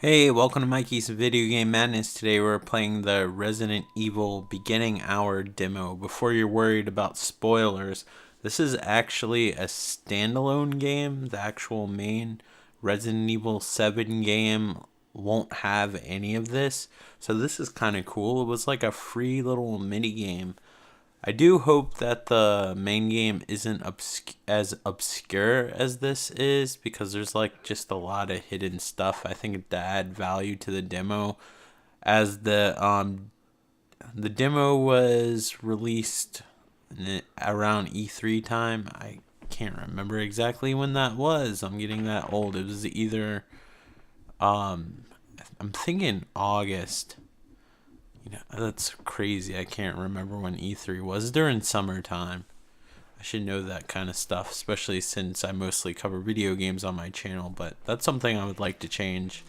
Hey, welcome to Mikey's Video Game Madness. Today we're playing the Resident Evil Beginning Hour demo. Before you're worried about spoilers, this is actually a standalone game. The actual main Resident Evil 7 game won't have any of this. So this is kind of cool. It was like a free little mini game. I do hope that the main game isn't as obscure as this is, because there's like just a lot of hidden stuff. I think to add value to the demo, as the demo was released around E3 time. I can't remember exactly when that was. I'm getting that old. It was either I'm thinking August. That's crazy. I can't remember when E3 was. During summertime. I should know that kind of stuff, especially since I mostly cover video games on my channel, but that's something I would like to change.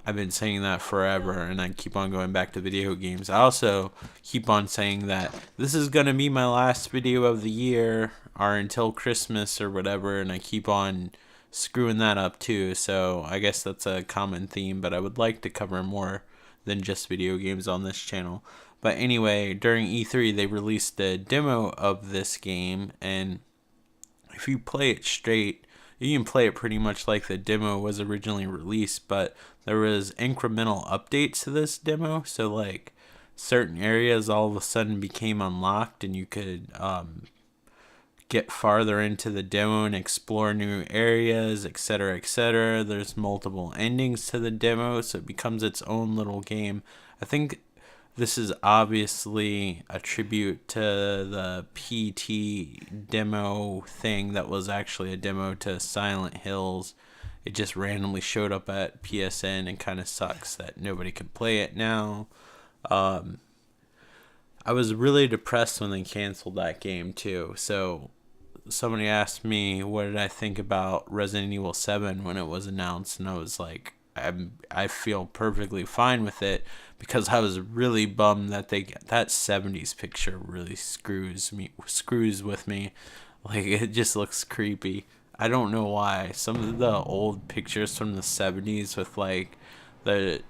I've been saying that forever, and I keep on going back to video games. I also keep on saying that this is going to be my last video of the year, or until Christmas or whatever, and I keep on screwing that up too, so I guess that's a common theme, but I would like to cover more than just video games on this channel. But anyway, during E3 they released a demo of this game, and if you play it straight, you can play it pretty much like the demo was originally released, but there was incremental updates to this demo. So like certain areas all of a sudden became unlocked, and you could get farther into the demo and explore new areas, etc., etc. There's multiple endings to the demo, so it becomes its own little game. I think this is obviously a tribute to the PT demo thing that was actually a demo to Silent Hills. It just randomly showed up at PSN, and kind of sucks that nobody can play it now. I was really depressed when they canceled that game too, so somebody asked me what did I think about Resident Evil 7 when it was announced, and I was like, I feel perfectly fine with it, because I was really bummed that that 70s picture really screws with me. Like, it just looks creepy. I don't know why. Some of the old pictures from the 70s with like the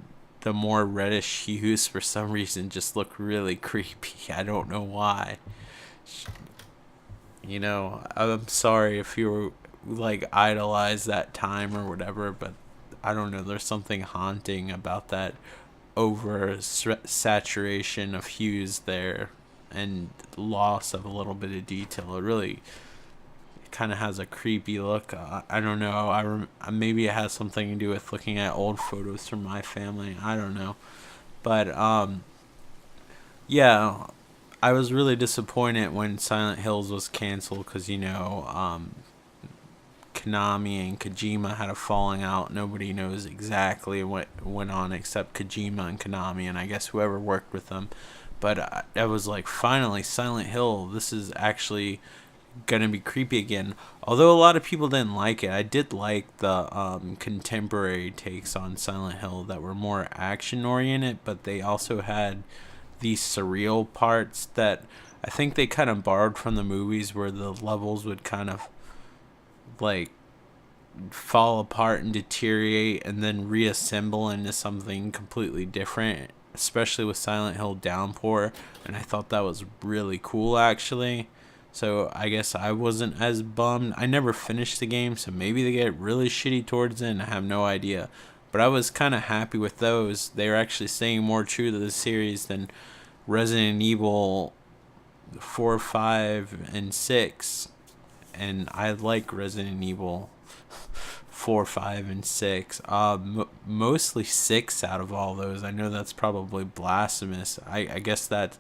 more reddish hues for some reason just look really creepy. I don't know why. I'm sorry if you like idolize that time or whatever, but I don't know, there's something haunting about that over saturation of hues there, and loss of a little bit of detail. It really kind of has a creepy look. I don't know. Maybe it has something to do with looking at old photos from my family. I don't know, but yeah. I was really disappointed when Silent Hills was canceled, because, Konami and Kojima had a falling out. Nobody knows exactly what went on except Kojima and Konami, and I guess whoever worked with them. But I was like, finally, Silent Hill, this is actually going to be creepy again. Although a lot of people didn't like it, I did like the contemporary takes on Silent Hill that were more action-oriented, but they also had these surreal parts that I think they kind of borrowed from the movies, where the levels would kind of like fall apart and deteriorate and then reassemble into something completely different, especially with Silent Hill Downpour, and I thought that was really cool actually. So I guess I wasn't as bummed. I never finished the game, so maybe they get really shitty towards the end. I have no idea. But I was kind of happy with those. They were actually staying more true to the series than Resident Evil 4, 5, and 6. And I like Resident Evil 4, 5, and 6. Mostly 6 out of all those. I know that's probably blasphemous. I guess that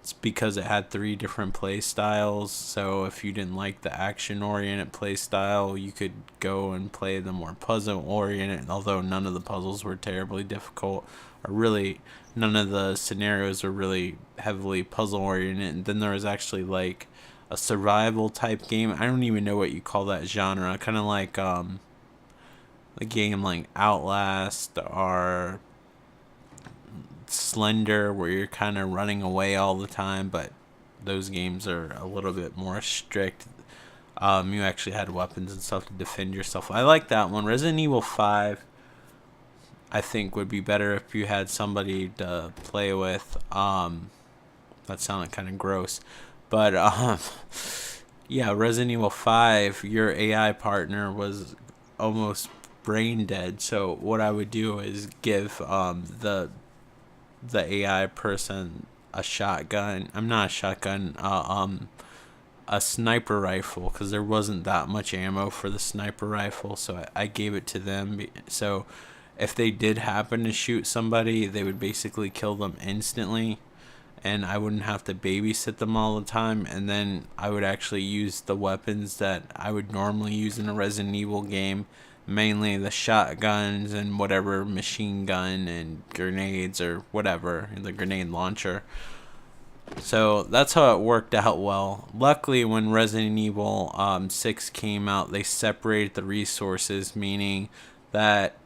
it's because it had 3 different play styles. So if you didn't like the action-oriented play style, you could go and play the more puzzle-oriented. Although none of the puzzles were terribly difficult, or really none of the scenarios were really heavily puzzle-oriented. And then there was actually like a survival type game. I don't even know what you call that genre. Kind of like a game like Outlast or Slender, where you're kind of running away all the time, but those games are a little bit more strict. You actually had weapons and stuff to defend yourself. I like that one. Resident Evil 5 I think would be better if you had somebody to play with. That sounded kind of gross, but yeah, Resident Evil 5, your AI partner was almost brain dead. So what I would do is give the AI person a shotgun. I'm not a shotgun. A sniper rifle, because there wasn't that much ammo for the sniper rifle, so I gave it to them. So if they did happen to shoot somebody, they would basically kill them instantly, and I wouldn't have to babysit them all the time. And then I would actually use the weapons that I would normally use in a Resident Evil game, mainly the shotguns and whatever machine gun and grenades or whatever, the grenade launcher. So that's how it worked out well. Luckily, when Resident Evil 6 came out, they separated the resources, meaning that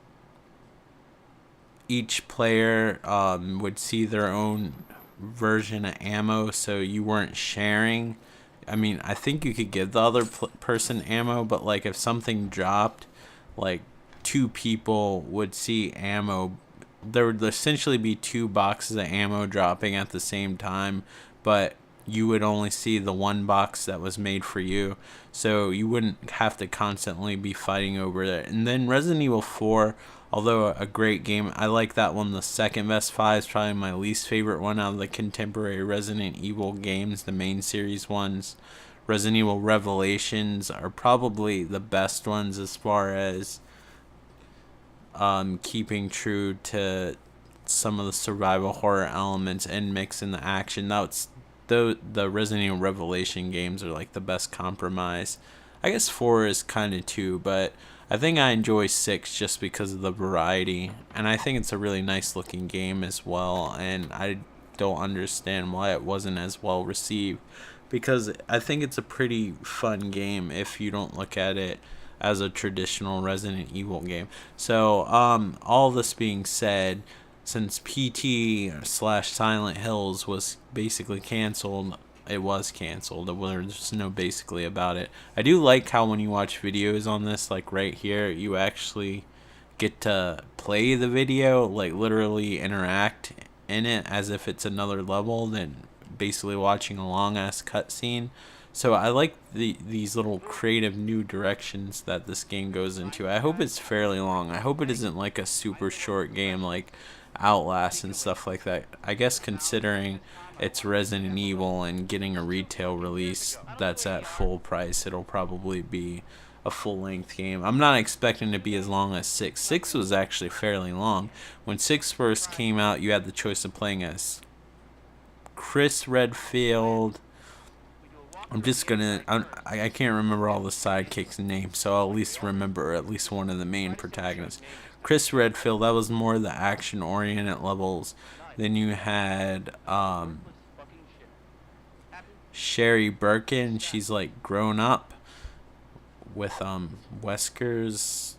each player would see their own version of ammo, so you weren't sharing. I mean, I think you could give the other person ammo, but like if something dropped, like 2 people would see ammo. There would essentially be 2 boxes of ammo dropping at the same time, but you would only see the one box that was made for you, so you wouldn't have to constantly be fighting over it. And then Resident Evil 4, although a great game, I like that one the second best. 5 is probably my least favorite one out of the contemporary Resident Evil games, the main series ones. Resident Evil Revelations are probably the best ones as far as keeping true to some of the survival horror elements and mixing the action. That's the Resident Evil Revelation games are like the best compromise. I guess 4 is kind of too, but I think I enjoy 6 just because of the variety, and I think it's a really nice looking game as well, and I don't understand why it wasn't as well received, because I think it's a pretty fun game if you don't look at it as a traditional Resident Evil game. So all this being said, since PT/Silent Hills was basically canceled, it was canceled. There's no basically about it. I do like how when you watch videos on this, like right here, you actually get to play the video, like literally interact in it as if it's another level than basically watching a long ass cutscene. So I like these little creative new directions that this game goes into. I hope it's fairly long. I hope it isn't like a super short game like Outlast and stuff like that. I guess considering it's Resident Evil and getting a retail release that's at full price, it'll probably be a full-length game. I'm not expecting it to be as long as 6. 6 was actually fairly long. When 6 first came out, you had the choice of playing as Chris Redfield. I can't remember all the sidekicks' names, so I'll at least remember at least one of the main protagonists. Chris Redfield, that was more the action-oriented levels. Then you had Sherry Birkin. She's like grown up with Wesker's.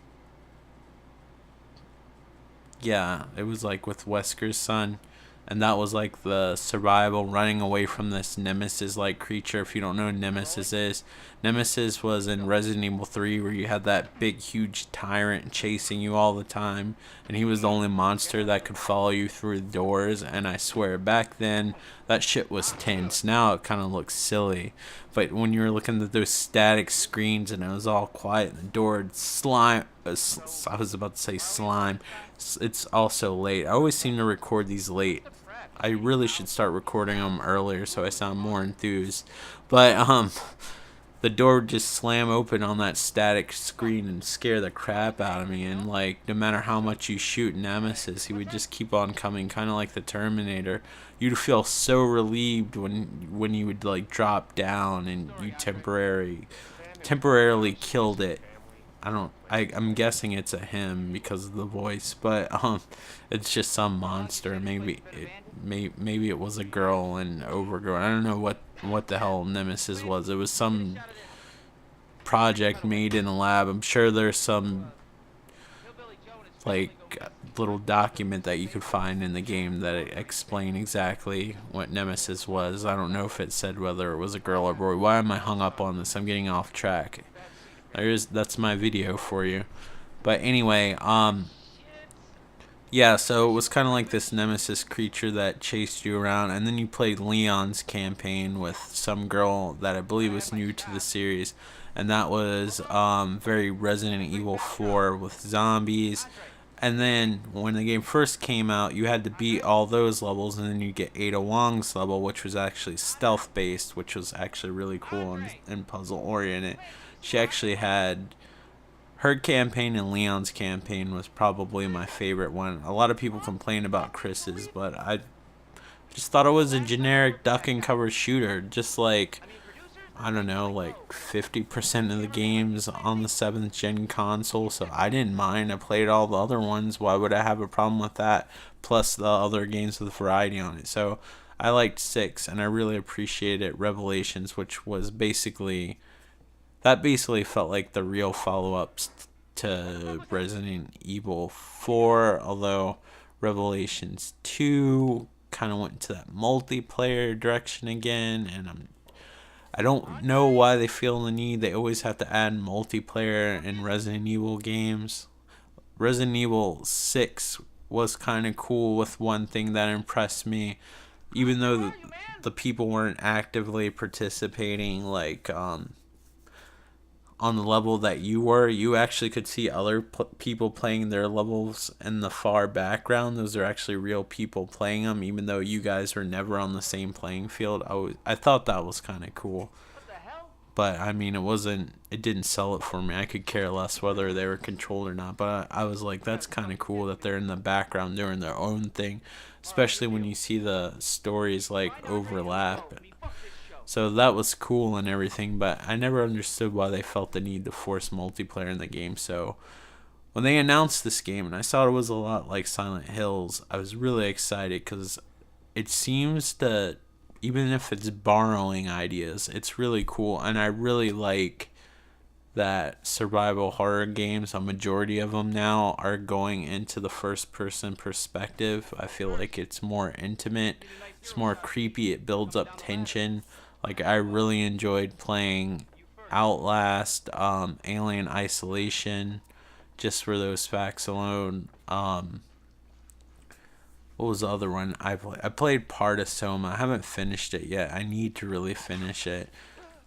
Yeah, it was like with Wesker's son. And that was like the survival, running away from this Nemesis-like creature. If you don't know what Nemesis is, Nemesis was in Resident Evil 3 where you had that big, huge tyrant chasing you all the time. And he was the only monster that could follow you through the doors. And I swear, back then, that shit was tense. Now it kind of looks silly. But when you were looking at those static screens and it was all quiet and the door would slime... I was about to say slime. It's also late. I always seem to record these late. I really should start recording them earlier so I sound more enthused. But the door would just slam open on that static screen and scare the crap out of me. And like, no matter how much you shoot Nemesis, he would just keep on coming, kind of like the Terminator. You'd feel so relieved when you would like drop down and you temporarily killed it. I'm guessing it's a him because of the voice, but it's just some monster. Maybe it was a girl and overgrown. I don't know what the hell Nemesis was. It was some project made in a lab. I'm sure there's some like little document that you could find in the game that explain exactly what Nemesis was. I don't know if it said whether it was a girl or boy. Why am I hung up on this? I'm getting off track. That's my video for you. But anyway, Yeah, so it was kind of like this nemesis creature that chased you around, and then you played Leon's campaign with some girl that I believe was new to the series, and that was very Resident Evil 4 with zombies. And then when the game first came out, you had to beat all those levels, and then you get Ada Wong's level, which was actually stealth based, which was actually really cool and puzzle oriented. She actually had her campaign and Leon's campaign was probably my favorite one. A lot of people complain about Chris's, but I just thought it was a generic duck and cover shooter, just like I don't know, like 50% of the games on the 7th gen console, so I didn't mind. I played all the other ones. Why would I have a problem with that? Plus the other games with variety on it. So I liked 6, and I really appreciated Revelations, which was basically that basically felt like the real follow-ups to Resident Evil 4, although Revelations 2 kind of went to that multiplayer direction again, and I don't know why they feel the need. They always have to add multiplayer in Resident Evil games. Resident Evil 6 was kind of cool with one thing that impressed me. Even though the people weren't actively participating, like on the level that you were, you actually could see other people playing their levels in the far background. Those are actually real people playing them, even though you guys were never on the same playing field. I thought that was kind of cool. But I mean, it didn't sell it for me. I could care less whether they were controlled or not. But I was like, that's kind of cool that they're in the background doing their own thing, especially when you see the stories like overlap. So that was cool and everything, but I never understood why they felt the need to force multiplayer in the game. So when they announced this game and I saw it was a lot like Silent Hills, I was really excited because it seems to, even if it's borrowing ideas, it's really cool. And I really like that survival horror games, a majority of them now, are going into the first person perspective. I feel like it's more intimate, it's more creepy, it builds up tension. Like, I really enjoyed playing Outlast, Alien Isolation, just for those facts alone. What was the other one I played? I played Part of Soma. I haven't finished it yet. I need to really finish it.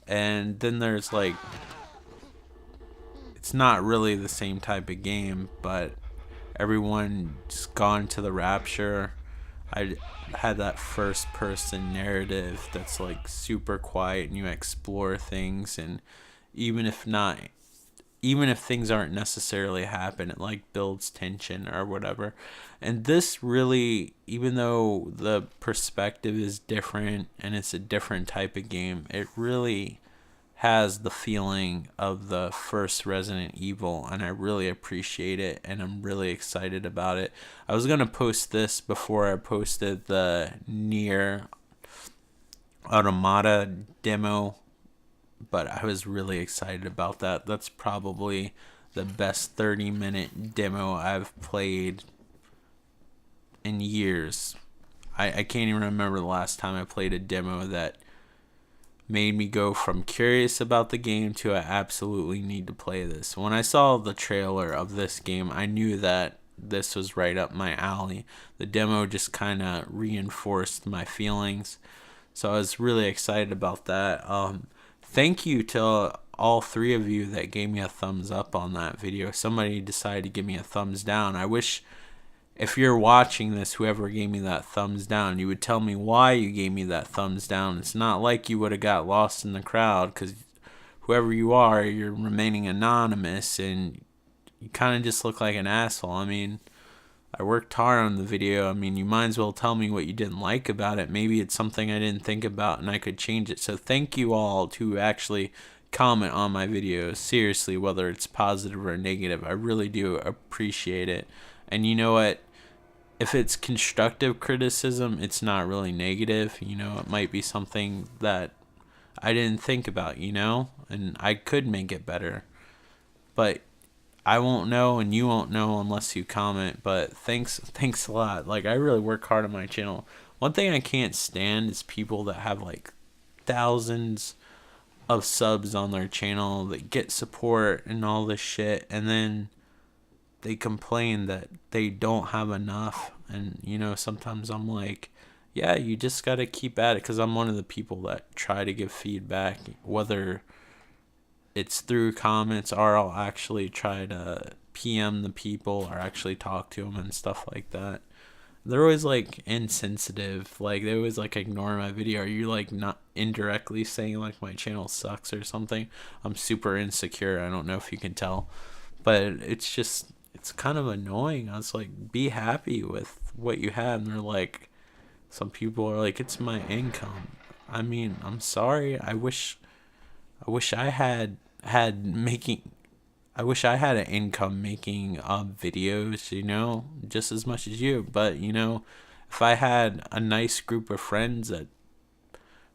And then there's like, it's not really the same type of game, but everyone's gone to the Rapture. I had that first person narrative that's like super quiet and you explore things, and even if not even if things aren't necessarily happen, it like builds tension or whatever. And this really, even though the perspective is different and it's a different type of game, it really has the feeling of the first Resident Evil, and I really appreciate it, and I'm really excited about it. I was gonna post this before I posted the Nier Automata demo, but I was really excited about that. That's probably the best 30-minute demo I've played in years. I can't even remember the last time I played a demo that made me go from curious about the game to I absolutely need to play this. When I saw the trailer of this game, I knew that this was right up my alley. The demo just kind of reinforced my feelings, so I was really excited about that. Thank you to all three of you that gave me a thumbs up on that video. Somebody decided to give me a thumbs down. I wish, if you're watching this, whoever gave me that thumbs down, you would tell me why you gave me that thumbs down. It's not like you would have got lost in the crowd, because whoever you are, you're remaining anonymous, and you kind of just look like an asshole. I mean, I worked hard on the video. I mean, you might as well tell me what you didn't like about it. Maybe it's something I didn't think about and I could change it. So thank you all to actually comment on my videos. Seriously, whether it's positive or negative, I really do appreciate it. And you know what? If it's constructive criticism, it's not really negative. You know, it might be something that I didn't think about, you know, and I could make it better. But I won't know and you won't know unless you comment. But thanks a lot. Like, I really work hard on my channel. One thing I can't stand is people that have like thousands of subs on their channel that get support and all this shit, and then they complain that they don't have enough. And, you know, sometimes I'm like, yeah, you just got to keep at it, because I'm one of the people that try to give feedback, whether it's through comments or I'll actually try to PM the people or actually talk to them and stuff like that. They're always like insensitive, like they always like ignore my video. Are you like not indirectly saying like my channel sucks or something? I'm super insecure, I don't know if you can tell, but it's kind of annoying. I was like, be happy with what you have, and they're like, some people are like, it's my income. I mean, I'm sorry. I wish I had making I wish I had an income making videos, you know, just as much as you. But, you know, if I had a nice group of friends that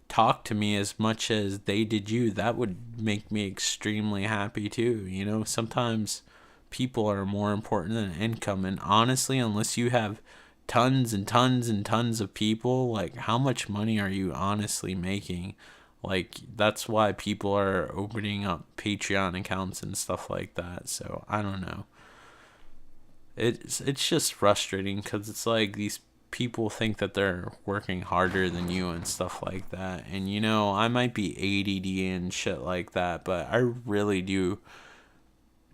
talked to me as much as they did you, that would make me extremely happy too. You know, sometimes people are more important than income. And honestly, unless you have tons and tons and tons of people, like, how much money are you honestly making? Like, that's why people are opening up Patreon accounts and stuff like that. So I don't know, it's just frustrating, because it's like these people think that they're working harder than you and stuff like that. And, you know, I might be ADD and shit like that, but I really do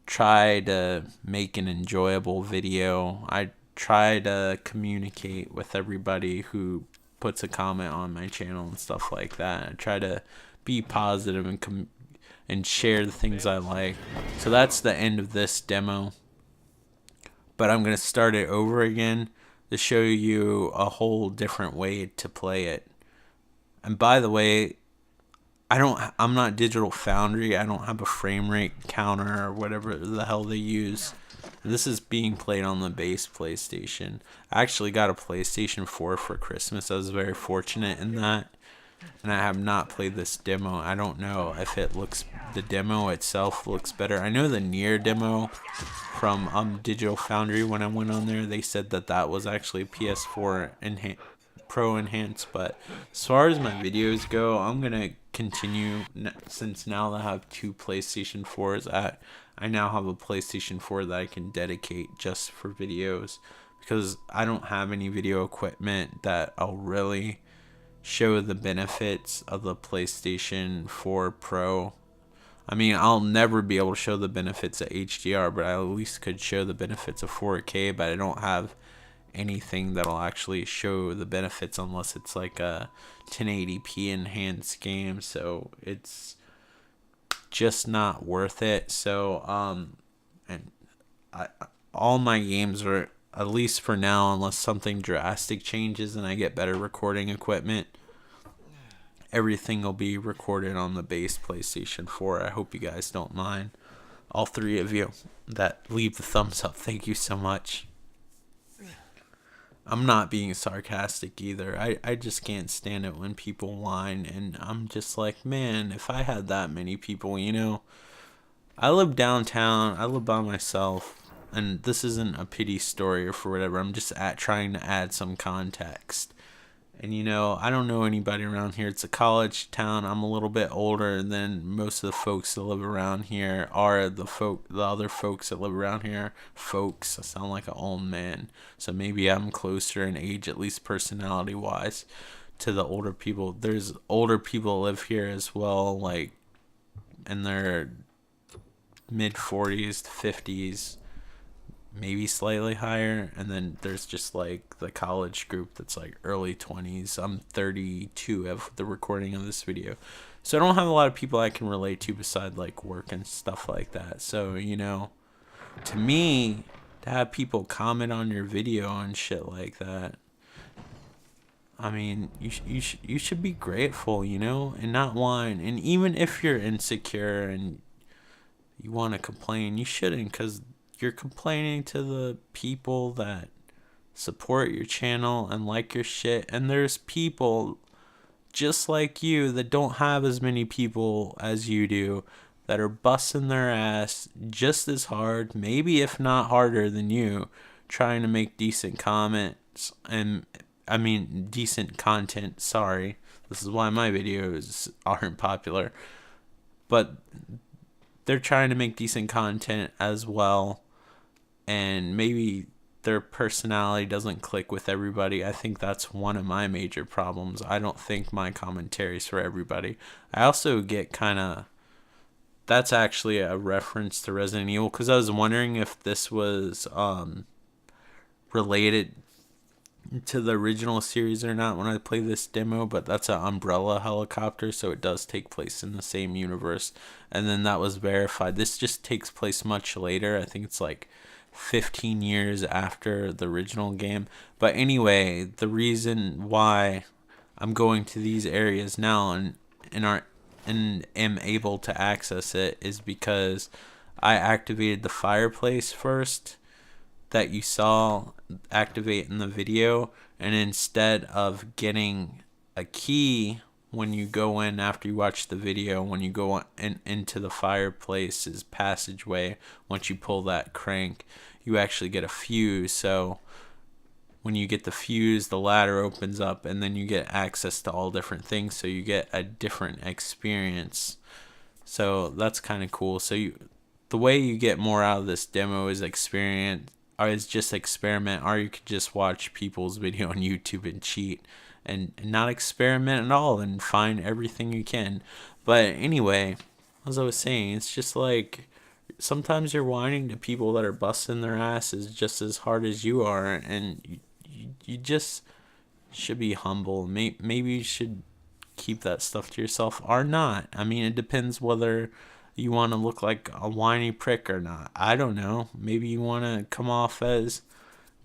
try to make an enjoyable video. I try to communicate with everybody who puts a comment on my channel and stuff like that. I try to be positive and share the things I like. So that's the end of this demo, but I'm going to start it over again to show you a whole different way to play it. And by the way, I'm not Digital Foundry. I don't have a frame rate counter or whatever the hell they use. This is being played on the base PlayStation. I actually got a PlayStation 4 for Christmas. I was very fortunate in that. And I have not played this demo. I don't know if the demo itself looks better. I know the Nier demo from Digital Foundry, when I went on there, they said that was actually PS4 Pro enhanced. But as far as my videos go, I'm going to continue, since now that I have two PlayStation 4s. I now have a PlayStation 4 that I can dedicate just for videos, because I don't have any video equipment that I'll really show the benefits of the PlayStation 4 Pro. I mean, I'll never be able to show the benefits of HDR, but I at least could show the benefits of 4K, but I don't have anything that'll actually show the benefits unless it's like a 1080p enhanced game, so it's just not worth it. So and all my games are, at least for now, unless something drastic changes and I get better recording equipment, everything will be recorded on the base PlayStation 4. I hope you guys don't mind. All three of you that leave the thumbs up, thank you so much. I'm not being sarcastic either. I just can't stand it when people whine, and I'm just like, man, if I had that many people, you know, I live downtown, I live by myself, and this isn't a pity story or for whatever. I'm just trying to add some context. And, you know, I don't know anybody around here. It's a college town. I'm a little bit older than most of the folks that live around here are the other folks that live around here. Folks, I sound like an old man. So maybe I'm closer in age, at least personality-wise, to the older people. There's older people that live here as well, like in their mid-40s to 50s. Maybe slightly higher, and then there's just like the college group that's like early 20s. I'm 32 of the recording of this video, so I don't have a lot of people I can relate to beside like work and stuff like that. So, you know, to me, to have people comment on your video and shit like that, I mean, you should be grateful, you know, and not whine. And even if you're insecure and you want to complain, you shouldn't, because you're complaining to the people that support your channel and like your shit, and there's people just like you that don't have as many people as you do that are busting their ass just as hard, maybe if not harder than you, trying to make decent comments and decent content. Sorry, this is why my videos aren't popular, but they're trying to make decent content as well. and maybe their personality doesn't click with everybody. I think that's one of my major problems. I don't think my commentary is for everybody. I also get kind of, that's actually a reference to Resident Evil, because I was wondering if this was related to the original series or not when I played this demo, but that's an Umbrella helicopter, so it does take place in the same universe. And then that was verified. This just takes place much later. I think it's like 15 years after the original game. But anyway, the reason why I'm going to these areas now and am able to access it is because I activated the fireplace first that you saw activate in the video, and instead of getting a key when you go in after you watch the video, when you go into the fireplace's passageway, once you pull that crank, you actually get a fuse. So when you get the fuse, the ladder opens up, and then you get access to all different things, so you get a different experience. So that's kind of cool. So the way you get more out of this demo is just experiment, or you could just watch people's video on YouTube and cheat and not experiment at all and find everything you can. But anyway, as I was saying, it's just like sometimes you're whining to people that are busting their asses just as hard as you are, and you just should be humble. Maybe you should keep that stuff to yourself or not. I mean, it depends whether you want to look like a whiny prick or not. I don't know. Maybe you want to come off as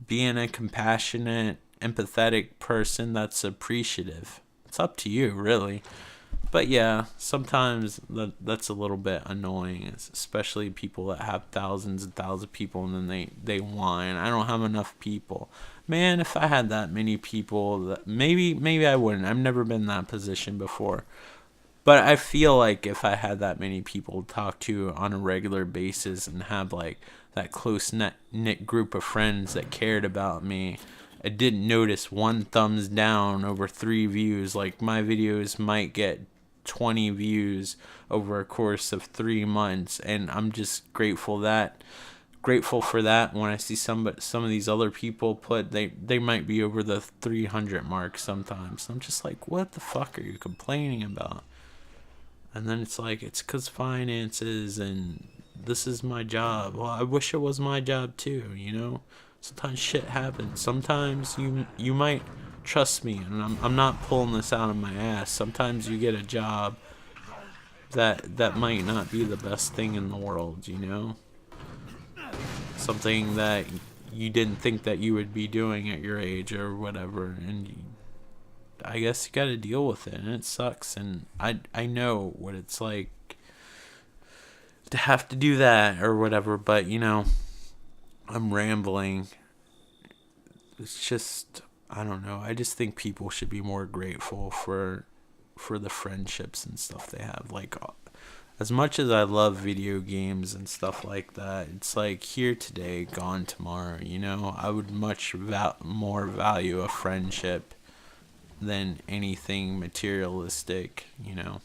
being a compassionate, empathetic person that's appreciative. It's up to you, really. But yeah, sometimes that's a little bit annoying, especially people that have thousands and thousands of people and then they whine, I don't have enough people. Man, if I had that many people, maybe I wouldn't. I've never been in that position before. But I feel like if I had that many people to talk to on a regular basis and have like that close knit group of friends that cared about me, I didn't notice one thumbs down over 3 views. Like my videos might get 20 views over a course of 3 months, and I'm just grateful for that. When I see some of these other people put, they might be over the 300 mark sometimes. I'm just like, what the fuck are you complaining about? And then it's like, it's because finances and this is my job. Well, I wish it was my job too, you know? Sometimes shit happens. Sometimes you might trust me, and I'm not pulling this out of my ass. Sometimes you get a job that might not be the best thing in the world, you know? Something that you didn't think that you would be doing at your age or whatever, and I guess you gotta deal with it, and it sucks, and I know what it's like to have to do that or whatever, but you know, I'm rambling. It's just, I don't know, I just think people should be more grateful for the friendships and stuff they have. Like, as much as I love video games and stuff like that, it's like here today, gone tomorrow, you know? I would much more value a friendship than anything materialistic, you know?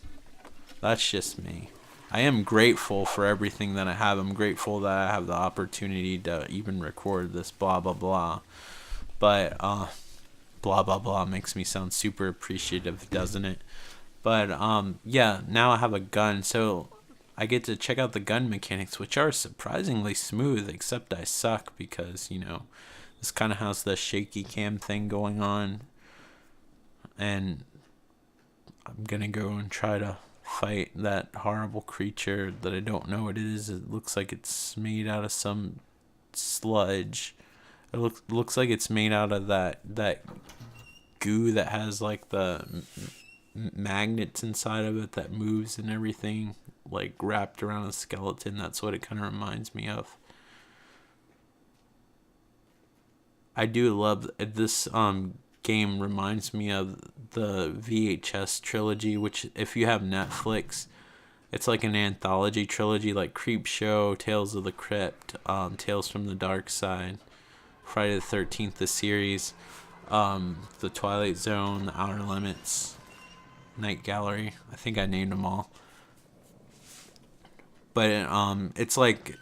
That's just me. I am grateful for everything that I have. I'm grateful that I have the opportunity to even record this blah blah blah. But blah blah blah makes me sound super appreciative, doesn't it? But yeah, now I have a gun, so I get to check out the gun mechanics, which are surprisingly smooth, except I suck because, you know, this kind of has the shaky cam thing going on. And I'm gonna go and try to fight that horrible creature that I don't know what it is. It looks like it's made out of some sludge. It looks like it's made out of that goo that has like the magnets inside of it that moves and everything, like wrapped around a skeleton. That's what it kind of reminds me of. I do love this game. Reminds me of the VHS trilogy, which if you have Netflix, it's like an anthology trilogy, like Creepshow, Tales of the Crypt, Tales from the Dark Side, Friday the 13th, the series, The Twilight Zone, The Outer Limits, Night Gallery. I think I named them all. But it's like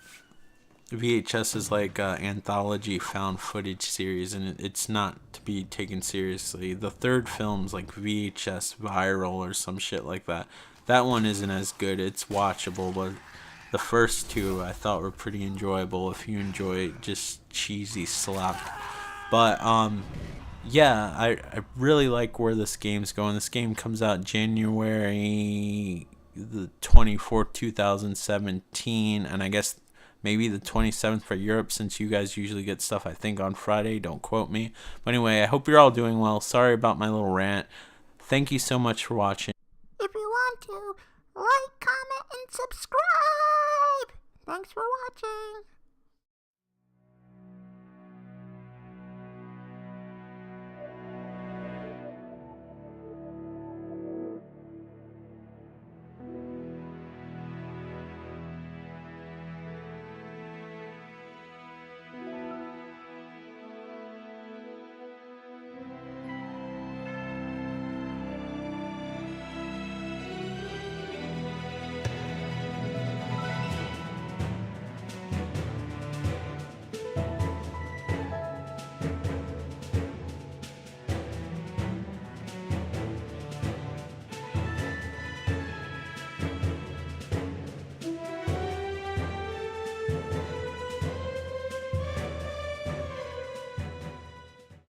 VHS is like a anthology found footage series, and it's not to be taken seriously. The third film's like VHS viral or some shit like that. That one isn't as good. It's watchable, but the first two I thought were pretty enjoyable if you enjoy just cheesy slap. But yeah, I really like where this game's going. This game comes out January the 24th, 2017, and I guess maybe the 27th for Europe, since you guys usually get stuff, I think, on Friday. Don't quote me. But anyway, I hope you're all doing well. Sorry about my little rant. Thank you so much for watching. If you want to, like, comment, and subscribe. Thanks for watching.